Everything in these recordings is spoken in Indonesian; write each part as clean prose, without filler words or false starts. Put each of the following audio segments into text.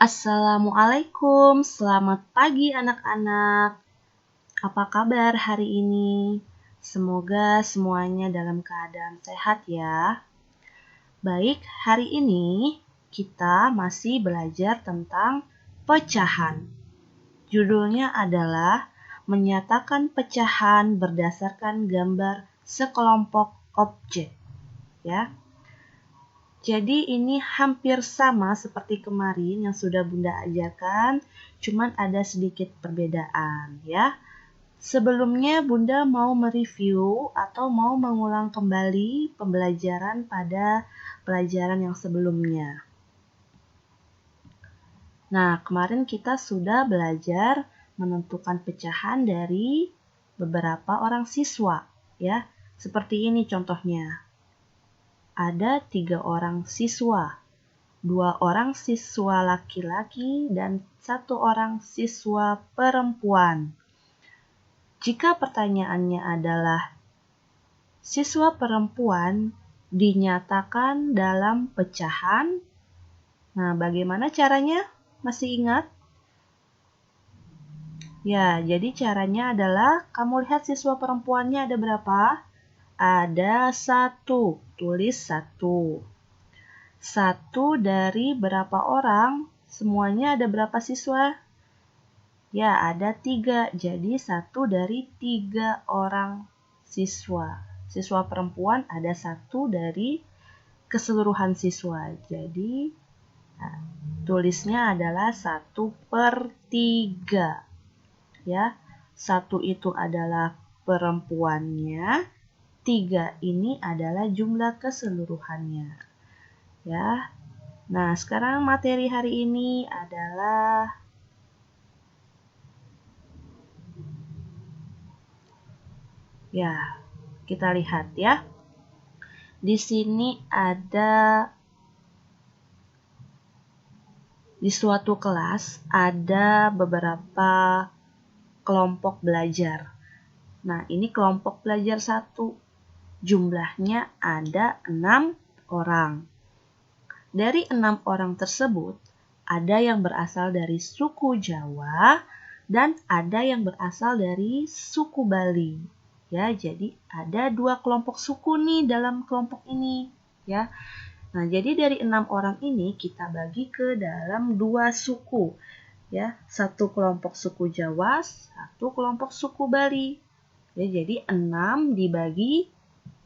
Assalamualaikum, selamat pagi anak-anak. Apa kabar hari ini? Semoga semuanya dalam keadaan sehat ya. Baik, hari ini kita masih belajar tentang pecahan. Judulnya adalah menyatakan pecahan berdasarkan gambar sekelompok objek. Ya. Jadi ini hampir sama seperti kemarin yang sudah Bunda ajarkan, cuman ada sedikit perbedaan ya. Sebelumnya Bunda mau mereview atau mau mengulang kembali pembelajaran pada pelajaran yang sebelumnya. Nah, kemarin kita sudah belajar menentukan pecahan dari beberapa orang siswa ya. Seperti ini contohnya. Ada 3 orang siswa. 2 orang siswa laki-laki dan 1 orang siswa perempuan. Jika pertanyaannya adalah siswa perempuan dinyatakan dalam pecahan, nah bagaimana caranya? Masih ingat? Ya, jadi caranya adalah kamu lihat siswa perempuannya ada berapa? Ada 1, tulis 1. 1 dari berapa orang? Semuanya ada berapa siswa? Ya, ada 3. Jadi 1 dari 3 orang siswa. Siswa perempuan ada 1 dari keseluruhan siswa. Jadi, tulisnya adalah 1/3. Ya, 1 itu adalah perempuannya. 3 ini adalah jumlah keseluruhannya. Ya. Nah, sekarang materi hari ini adalah kita lihat ya. Di sini ada di suatu kelas ada beberapa kelompok belajar. Nah, ini kelompok belajar 1. Jumlahnya ada 6 orang. Dari 6 orang tersebut, ada yang berasal dari suku Jawa dan ada yang berasal dari suku Bali. Ya, jadi ada 2 kelompok suku nih dalam kelompok ini, ya. Nah, jadi dari 6 orang ini kita bagi ke dalam 2 suku, ya. 1 kelompok suku Jawa, 1 kelompok suku Bali. Ya, jadi 6 dibagi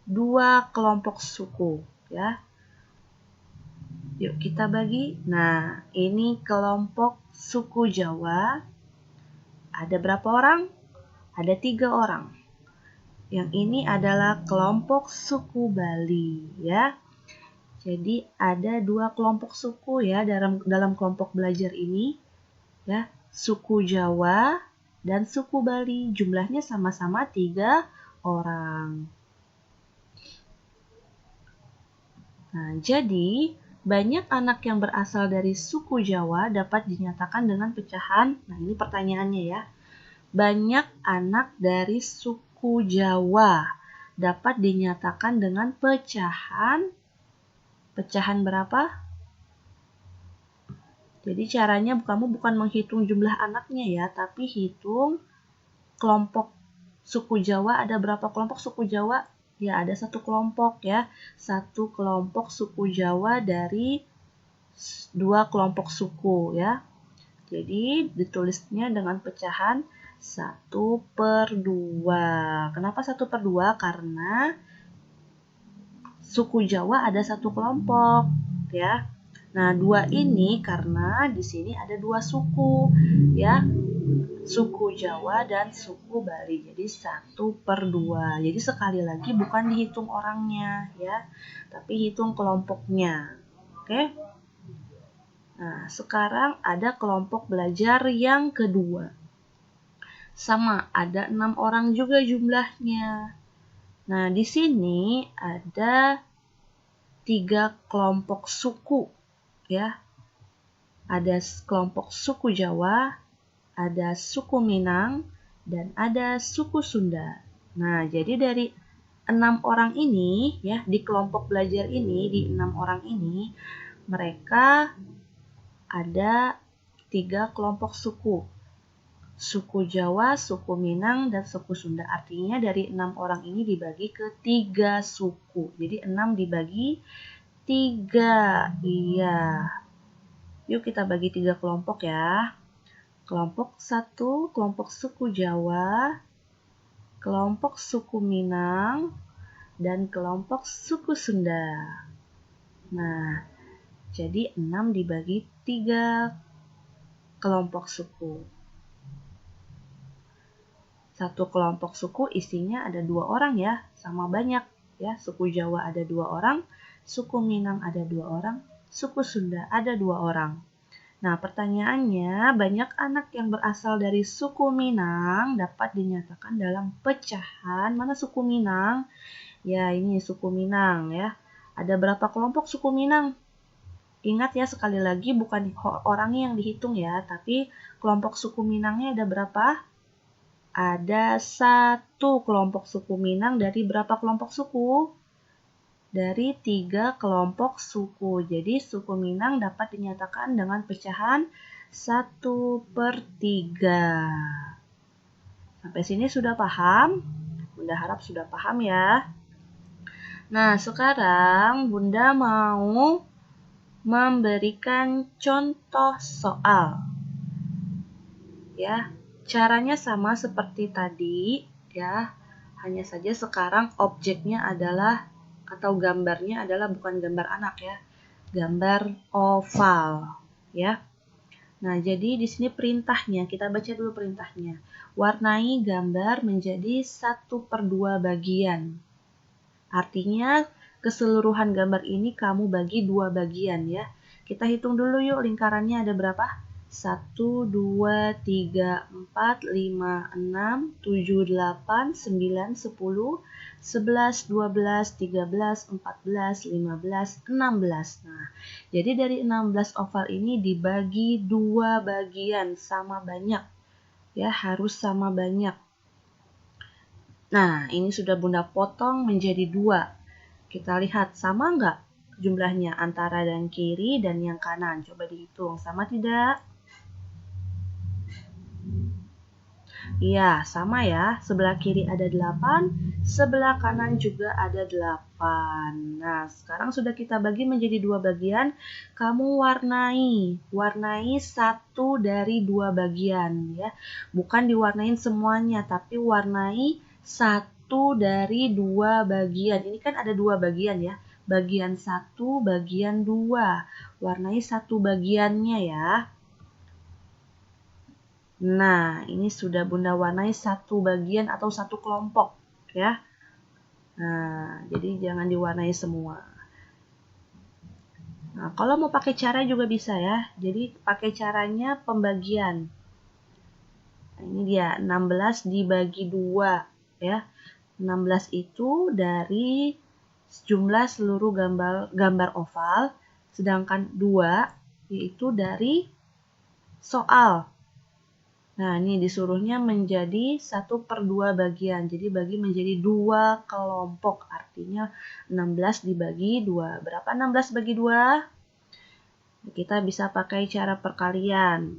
2 kelompok suku, ya. Yuk kita bagi. Nah, ini kelompok suku Jawa. Ada berapa orang? Ada 3 orang. Yang ini adalah kelompok suku Bali, ya. Jadi ada 2 kelompok suku ya dalam kelompok belajar ini, ya. Suku Jawa dan suku Bali. Jumlahnya sama-sama 3 orang. Nah, jadi banyak anak yang berasal dari suku Jawa dapat dinyatakan dengan pecahan. Nah, ini pertanyaannya ya. Banyak anak dari suku Jawa dapat dinyatakan dengan pecahan. Pecahan berapa? Jadi caranya kamu bukan menghitung jumlah anaknya ya, tapi hitung kelompok suku Jawa. Ada berapa kelompok suku Jawa? Ya, ada 1 kelompok ya. 1 kelompok suku Jawa dari 2 kelompok suku ya. Jadi ditulisnya dengan pecahan 1/2. Kenapa 1/2? Karena suku Jawa ada 1 kelompok ya. Nah, 2 ini karena di sini ada 2 suku ya. Suku Jawa dan suku Bali. Jadi 1/2. Jadi sekali lagi bukan dihitung orangnya ya, tapi hitung kelompoknya. Oke? Nah, sekarang ada kelompok belajar yang kedua. Sama, ada 6 orang juga jumlahnya. Nah, di sini ada 3 kelompok suku ya. Ada kelompok suku Jawa, ada suku Minang, dan ada suku Sunda. Nah, jadi dari 6 orang ini ya, di kelompok belajar ini, di 6 orang ini, mereka ada 3 kelompok suku. Suku Jawa, suku Minang, dan suku Sunda. Artinya dari 6 orang ini dibagi ke 3 suku. Jadi 6 dibagi 3. Iya. Yuk kita bagi 3 kelompok ya. Kelompok 1, kelompok suku Jawa, kelompok suku Minang, dan kelompok suku Sunda. Nah, jadi 6 dibagi 3 kelompok suku. Satu kelompok suku isinya ada 2 orang ya, sama banyak ya. Suku Jawa ada 2 orang, suku Minang ada 2 orang, suku Sunda ada 2 orang. Nah, pertanyaannya, banyak anak yang berasal dari suku Minang dapat dinyatakan dalam pecahan. Mana suku Minang? Ya, ini suku Minang ya. Ada berapa kelompok suku Minang? Ingat ya, sekali lagi bukan orangnya yang dihitung ya, tapi kelompok suku Minangnya ada berapa? Ada 1 kelompok suku Minang dari berapa kelompok suku? Dari 3 kelompok suku. Jadi suku Minang dapat dinyatakan dengan pecahan 1/3. Sampai sini sudah paham? Bunda harap sudah paham ya. Nah, sekarang Bunda mau memberikan contoh soal. Ya. Caranya sama seperti tadi ya, hanya saja sekarang objeknya adalah atau gambarnya adalah bukan gambar anak ya, gambar oval ya. Nah, jadi di sini perintahnya, kita baca dulu perintahnya. Warnai gambar menjadi 1/2 bagian. Artinya keseluruhan gambar ini kamu bagi 2 bagian ya. Kita hitung dulu yuk lingkarannya ada berapa? 1, 2, 3, 4, 5, 6, 7, 8, 9, 10, 11, 12, 13, 14, 15, 16. Nah, jadi dari 16 oval ini dibagi 2 bagian sama banyak. Ya, harus sama banyak. Nah, ini sudah Bunda potong menjadi 2. Kita lihat sama nggak jumlahnya antara yang kiri dan yang kanan. Coba dihitung, sama tidak? Iya, sama ya. Sebelah kiri ada 8, sebelah kanan juga ada 8. Nah, sekarang sudah kita bagi menjadi 2 bagian. Kamu warnai 1 dari 2 bagian ya. Bukan diwarnain semuanya, tapi warnai 1 dari 2 bagian. Ini kan ada 2 bagian ya. Bagian 1, bagian 2. Warnai 1 bagiannya ya. Nah, ini sudah Bunda warnai 1 bagian atau 1 kelompok ya. Nah, jadi jangan diwarnai semua. Nah, kalau mau pakai cara juga bisa ya. Jadi pakai caranya pembagian. Nah, ini dia 16 dibagi 2 ya. 16 itu dari jumlah seluruh gambar oval, sedangkan 2 yaitu dari soal. Nah, ini disuruhnya menjadi 1/2 bagian. Jadi bagi menjadi 2 kelompok. Artinya 16 dibagi 2. Berapa 16 bagi 2? Kita bisa pakai cara perkalian.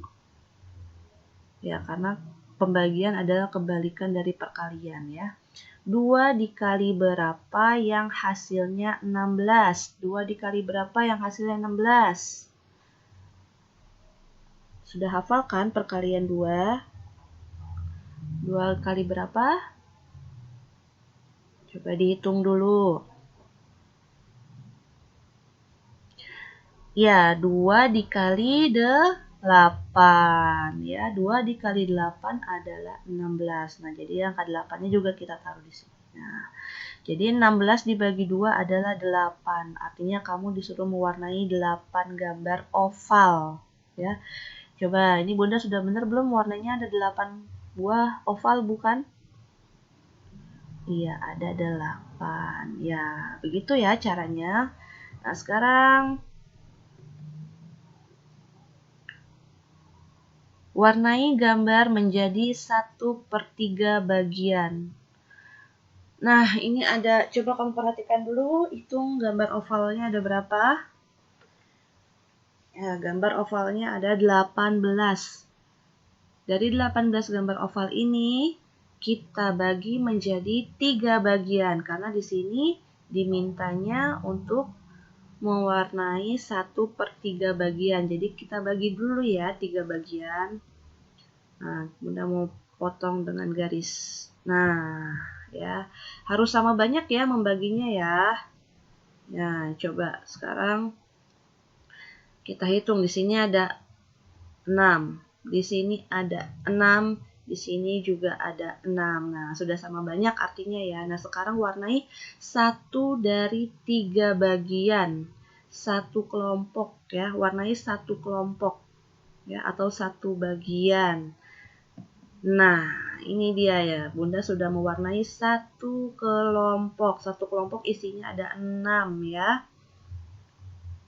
Ya, karena pembagian adalah kebalikan dari perkalian ya. 2 dikali berapa yang hasilnya 16? 2 dikali berapa yang hasilnya 16? Sudah hafal kan perkalian 2? 2 kali berapa? Coba dihitung dulu. Ya, 2 dikali 8. Ya, 2 dikali 8 adalah 16. Nah, jadi angka 8-nya juga kita taruh di sini. Nah, jadi 16 dibagi 2 adalah 8. Artinya kamu disuruh mewarnai 8 gambar oval. Ya. Coba, ini Bunda sudah benar belum warnanya ada 8 buah oval bukan? Iya, ada 8. Ya, begitu ya caranya. Nah, sekarang warnai gambar menjadi 1/3 bagian. Nah, ini ada, coba kamu perhatikan dulu, hitung gambar ovalnya ada berapa? Ya, gambar ovalnya ada 18. Dari 18 gambar oval ini, kita bagi menjadi 3 bagian. Karena di sini dimintanya untuk mewarnai 1/3 bagian. Jadi kita bagi dulu ya 3 bagian. Nah, Bunda mau potong dengan garis. Nah, ya, harus sama banyak ya membaginya ya. Nah, coba sekarang kita hitung. Di sini ada 6. Di sini ada 6. Di sini juga ada 6. Nah, sudah sama banyak artinya ya. Nah, sekarang warnai 1 dari 3 bagian. 1 kelompok ya. Warnai 1 kelompok ya, atau 1 bagian. Nah, ini dia ya. Bunda sudah mewarnai 1 kelompok. 1 kelompok isinya ada 6 ya.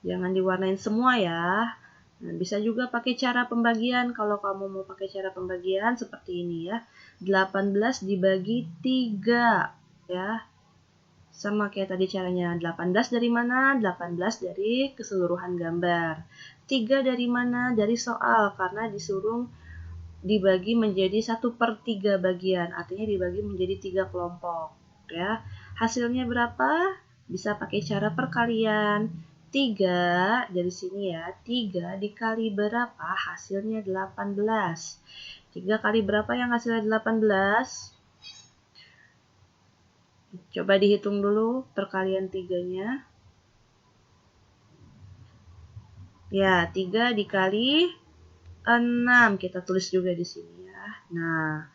Jangan diwarnain semua ya. Nah, bisa juga pakai cara pembagian. Kalau kamu mau pakai cara pembagian seperti ini ya. 18 dibagi 3 ya. Sama kayak tadi caranya. 18 dari mana? 18 dari keseluruhan gambar. 3 dari mana? Dari soal. Karena disuruh dibagi menjadi 1/3 bagian. Artinya dibagi menjadi 3 kelompok ya. Hasilnya berapa? Bisa pakai cara perkalian. 3 dari sini ya, 3 dikali berapa? Hasilnya 18. 3 kali berapa yang hasilnya 18? Coba dihitung dulu perkalian 3-nya. Ya, 3 dikali 6. Kita tulis juga di sini ya. Nah,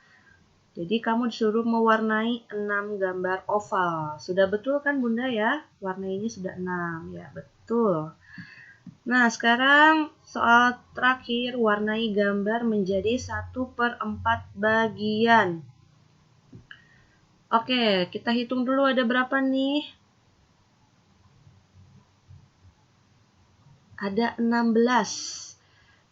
jadi kamu disuruh mewarnai 6 gambar oval. Sudah betul kan Bunda ya? Warnainya sudah 6 ya, betul. Nah, sekarang soal terakhir, warnai gambar menjadi 1/4 bagian. Oke, kita hitung dulu ada berapa nih? Ada 16.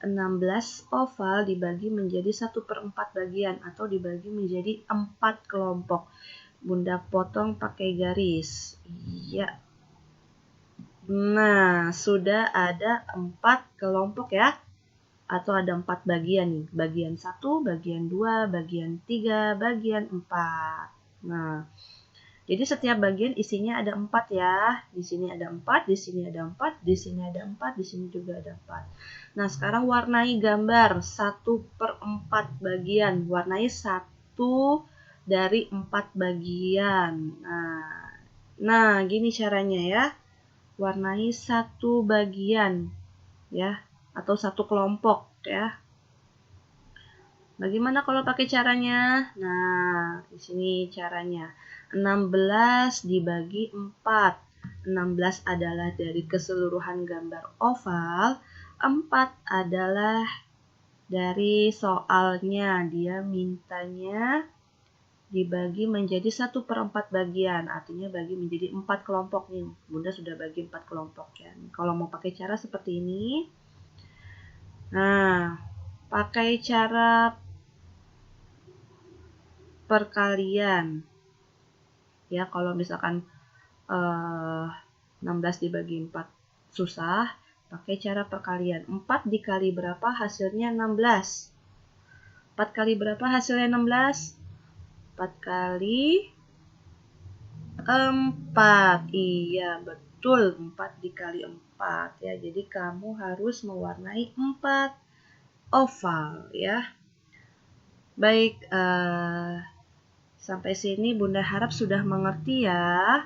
16 oval dibagi menjadi 1/4 bagian atau dibagi menjadi 4 kelompok. Bunda potong pakai garis. Iya. Nah, sudah ada 4 kelompok ya. Atau ada 4 bagian nih. Bagian 1, bagian 2, bagian 3, bagian 4. Nah, jadi setiap bagian isinya ada 4 ya. Di sini ada 4, di sini ada 4, di sini ada 4, di sini juga ada 4. Nah, sekarang warnai gambar 1/4 bagian. Warnai 1 dari 4 bagian. Nah, gini caranya ya. Warnai 1 bagian ya, atau 1 kelompok ya. Bagaimana kalau pakai caranya? Nah, di sini caranya. 16 dibagi 4. 16 adalah dari keseluruhan gambar oval. 4 adalah dari soalnya. Dia mintanya dibagi menjadi 1/4 bagian. Artinya bagi menjadi 4 kelompok nih. Bunda sudah bagi 4 kelompok ya. Kalau mau pakai cara seperti ini. Nah, pakai cara perkalian ya. Kalau misalkan 16 dibagi 4 susah, pakai cara perkalian. 4 dikali berapa hasilnya 16? 4 kali berapa hasilnya 16? 4 kali 4. Iya, betul, 4 dikali 4 ya. Jadi kamu harus mewarnai 4 oval ya. Baik, sampai sini Bunda harap sudah mengerti ya.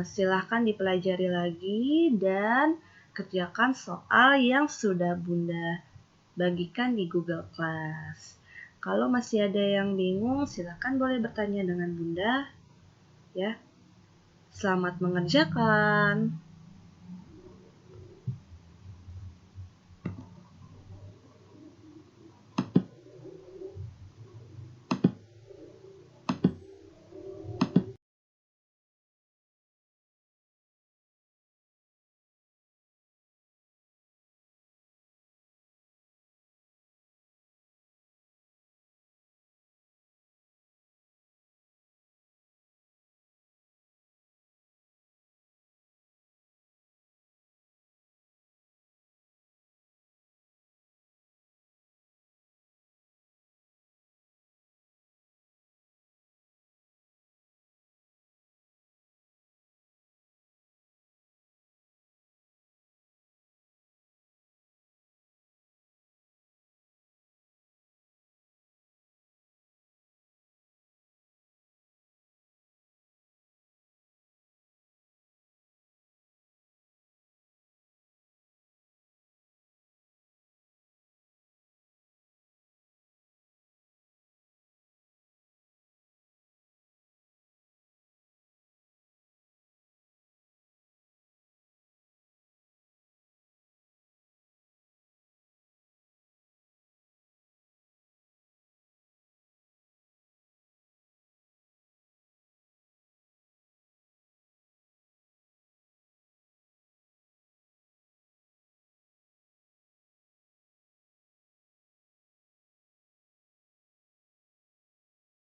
Silahkan dipelajari lagi dan kerjakan soal yang sudah Bunda bagikan di Google Class. Kalau masih ada yang bingung, silahkan boleh bertanya dengan Bunda ya. Selamat mengerjakan.